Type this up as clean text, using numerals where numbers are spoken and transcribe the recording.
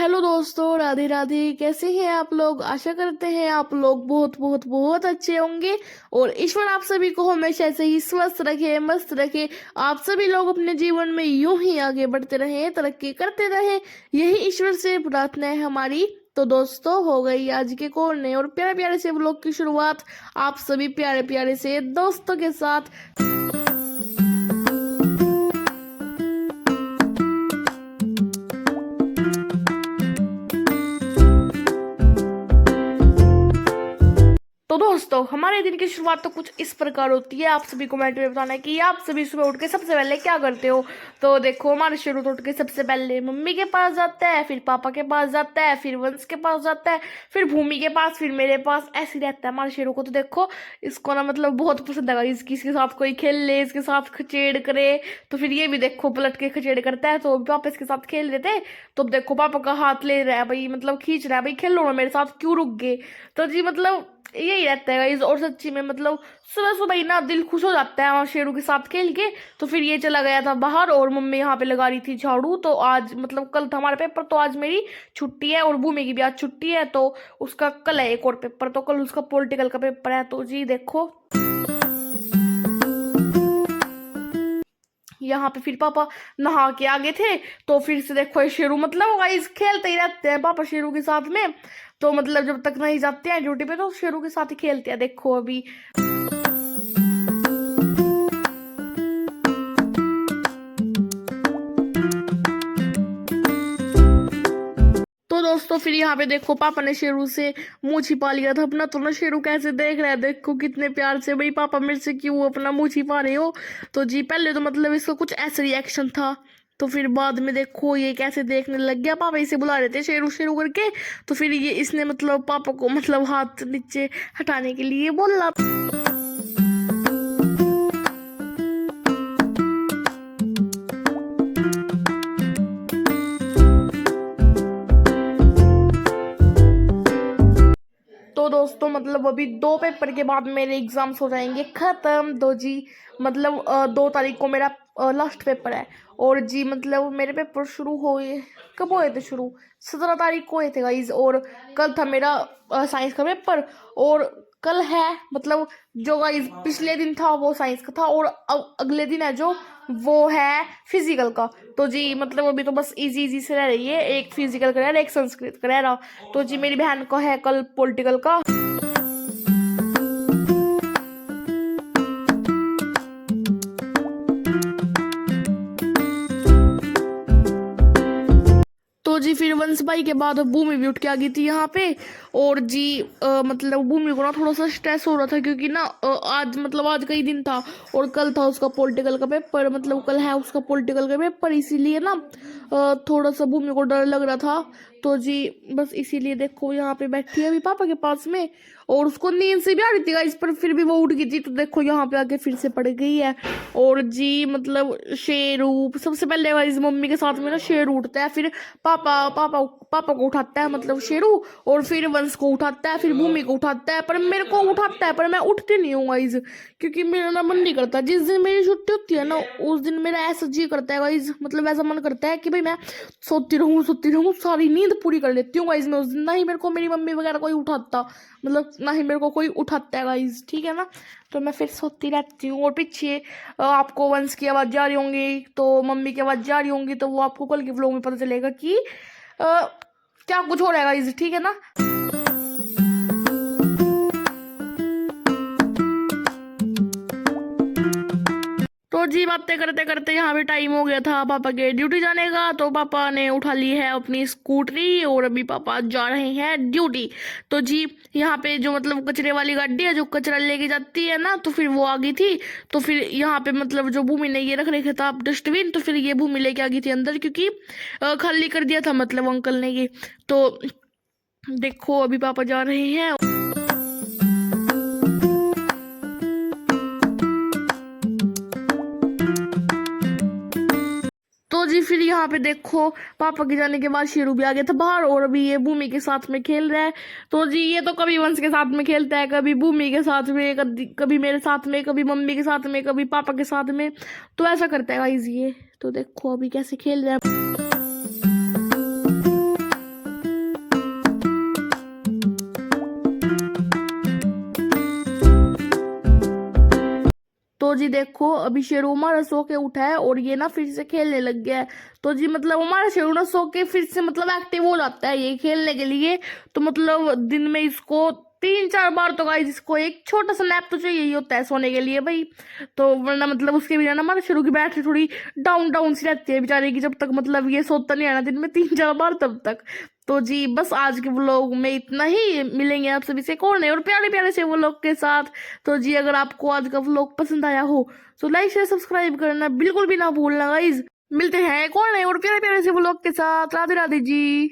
Hello दोस्तों, राधे राधे। कैसे हैं आप लोग? आशा करते हैं आप लोग बहुत बहुत बहुत अच्छे होंगे और ईश्वर आप सभी को हमेशा ऐसे ही स्वस्थ रखे, मस्त रखे। आप सभी लोग अपने जीवन में यूं ही आगे बढ़ते रहें, तरक्की करते रहें, यही ईश्वर से प्रार्थना है हमारी। तो दोस्तों, हो गई आज के कोने और प्यारे प्यारे से व्लॉग की शुरुआत आप सभी प्यारे प्यारे से दोस्तों के साथ। तो दोस्तों, हमारे दिन की शुरुआत तो कुछ इस प्रकार होती है। आप सभी कमेंट में बताना है कि आप सभी सुबह उठ के सबसे पहले क्या करते हो। तो देखो, हमारे शुरू तो उठ के सबसे पहले मम्मी के पास जाता है, फिर पापा के पास जाता है, फिर वंश के पास जाता है, फिर भूमि के पास, फिर मेरे पास। ऐसे ही रहता है हमारे शेरों को। तो देखो, इसको ना मतलब बहुत पसंद है इसके साथ कोई खेल ले, इसके साथ खचेड़ करे। तो फिर ये भी देखो पलट के खचेड़ करता है। तो पापा इसके साथ खेल रहे थे, तो अब देखो पापा का हाथ ले रहा है भाई, मतलब खींच रहा है भाई, खेलो ना मेरे साथ, क्यों रुक गए। तो जी मतलब यही रहता है गाइस। और सच्ची में मतलब सुबह सुबह ही ना दिल खुश हो जाता है वहाँ शेरों के साथ खेल के। तो फिर ये चला गया था बाहर और मम्मी यहाँ पे लगा रही थी झाड़ू। तो आज मतलब कल था हमारा पेपर, तो आज मेरी छुट्टी है और भूमि की भी आज छुट्टी है। तो उसका कल है एक और पेपर, तो कल उसका पॉलिटिकल का पेपर है। तो जी देखो, यहाँ पे फिर पापा नहा के आ गए थे। तो फिर से देखो ये शेरू मतलब गाइस खेलते ही रहते हैं पापा शेरू के साथ में। तो मतलब जब तक नहीं जाते हैं ड्यूटी पे तो शेरू के साथ ही खेलते हैं। देखो अभी तो दोस्तों, फिर यहाँ पे देखो पापा ने शेरू से मुंह छिपा लिया था अपना। तो ना शेरू कैसे देख रहा है, देखो कितने प्यार से। भाई पापा मेरे से क्यों अपना मुंह छिपा रहे हो। तो जी पहले तो मतलब इसका कुछ ऐसा रिएक्शन था, तो फिर बाद में देखो ये कैसे देखने लग गया। पापा इसे बुला रहे थे शेरू शेरू करके। तो फिर ये इसने मतलब पापा को मतलब हाथ नीचे हटाने के लिए बोला। तो दोस्तों मतलब अभी 2 पेपर के बाद मेरे एग्जाम्स हो जाएंगे खत्म। तो जी मतलब 2 तारीख को मेरा लास्ट पेपर है। और जी मतलब मेरे पेपर शुरू हुए, कब हुए थे शुरू? 17 तारीख को हुए थे गाइज। और कल था मेरा साइंस का पेपर। और कल है मतलब जो गाइज पिछले दिन था वो साइंस का था, और अगले दिन है जो वो है फिजिकल का। तो जी मतलब अभी तो बस इजी इजी से रह रही है, एक फिजिकल का रह रहा, एक संस्कृत का रह रहा। तो जी मेरी बहन को है कल पॉलिटिकल का। तो जी फिर वंश भाई के बाद भूमि भी उठ के आ गई थी यहाँ पे। और जी मतलब भूमि को ना थोड़ा सा स्ट्रेस हो रहा था, क्योंकि ना आज मतलब आज का ही दिन था और कल था उसका पॉलिटिकल का पेपर। मतलब कल है उसका पॉलिटिकल का पेपर, इसीलिए ना थोड़ा सा भूमि को डर लग रहा था। तो जी बस इसीलिए देखो यहाँ पे बैठी है अभी पापा के पास में। और उसको नींद से भी आ रही थी गाइस, पर फिर भी वो उठ गई थी। तो देखो यहाँ पे आके फिर से पड़ गई है। और जी मतलब शेरू सबसे पहले गाइस मम्मी के साथ में ना शेरू उठता है, फिर पापा पापा पापा को उठाता है मतलब शेरू, और फिर वंश को उठाता है, फिर भूमि को उठाता है। पर मेरे को उठाता है, पर मैं उठती नहीं हूँ गाइस, क्योंकि मेरा ना मन नहीं करता। जिस दिन मेरी छुट्टी होती है ना उस दिन मेरा ऐसा जी करता है गाइस, मतलब ऐसा मन करता है कि भाई मैं सोती रहूँ, सारी नींद पूरी कर लेती हूँ गाइस मैं उस दिन। ना ही मेरे को मेरी मम्मी वगैरह कोई उठाता, मतलब ना ही मेरे को कोई उठाता है गाइस, ठीक है ना। तो मैं फिर सोती रहती हूँ। और पीछे आपको वंश की आवाज़ जा रही होंगी, तो मम्मी की आवाज़ जा रही होंगी, तो वो आपको कल के व्लॉग में पता चलेगा कि क्या कुछ हो रहा है गाइस, ठीक है ना। तो जी बातें करते करते यहाँ पे टाइम हो गया था पापा के ड्यूटी जाने का। तो पापा ने उठा ली है अपनी स्कूटरी और अभी पापा जा रहे हैं ड्यूटी। तो जी यहाँ पे जो मतलब कचरे वाली गाड़ी है जो कचरा लेके जाती है ना, तो फिर वो आ गई थी। तो फिर यहाँ पे मतलब जो भूमि ने ये रख रखे था डस्टबिन, तो फिर ये भूमि लेके आ गई थी अंदर, क्योंकि खाली कर दिया था मतलब अंकल ने ये। तो देखो अभी पापा जा रहे हैं। तो जी फिर यहाँ पे देखो पापा के जाने के बाद शेरू भी आ गया था बाहर, और अभी ये भूमि के साथ में खेल रहा है। तो जी ये तो कभी वंश के साथ में खेलता है, कभी भूमि के साथ में, कभी मेरे साथ में, कभी मम्मी के साथ में, कभी पापा के साथ में। तो ऐसा करता है गाइस ये। तो देखो अभी कैसे खेल रहा है। जी देखो अभी शेरू हमारा सो के उठा है और ये ना फिर से खेलने लग गया है। तो जी मतलब हमारा शेरू ना सो के फिर से मतलब एक्टिव हो जाता है ये खेलने के लिए। तो मतलब दिन में इसको 3-4 बार तो गाइस इसको एक छोटा सा नैप तो चाहिए ही होता है सोने के लिए भाई। तो वरना मतलब उसके बिना ना हमारे शेरू की बैटरी थोड़ी डाउन डाउन सी रहती है बेचारे की, जब तक मतलब ये सोता नहीं है ना दिन में 3-4 बार तब तक। तो जी बस आज के व्लॉग में इतना ही, मिलेंगे आप सभी से एक और नए और प्यारे प्यारे से व्लॉग के साथ। तो जी अगर आपको आज का व्लॉग पसंद आया हो तो लाइक शेयर सब्सक्राइब करना बिल्कुल भी ना भूलना गाइज। मिलते हैं एक और नए और प्यारे प्यारे से व्लॉग के साथ। राधे राधे जी।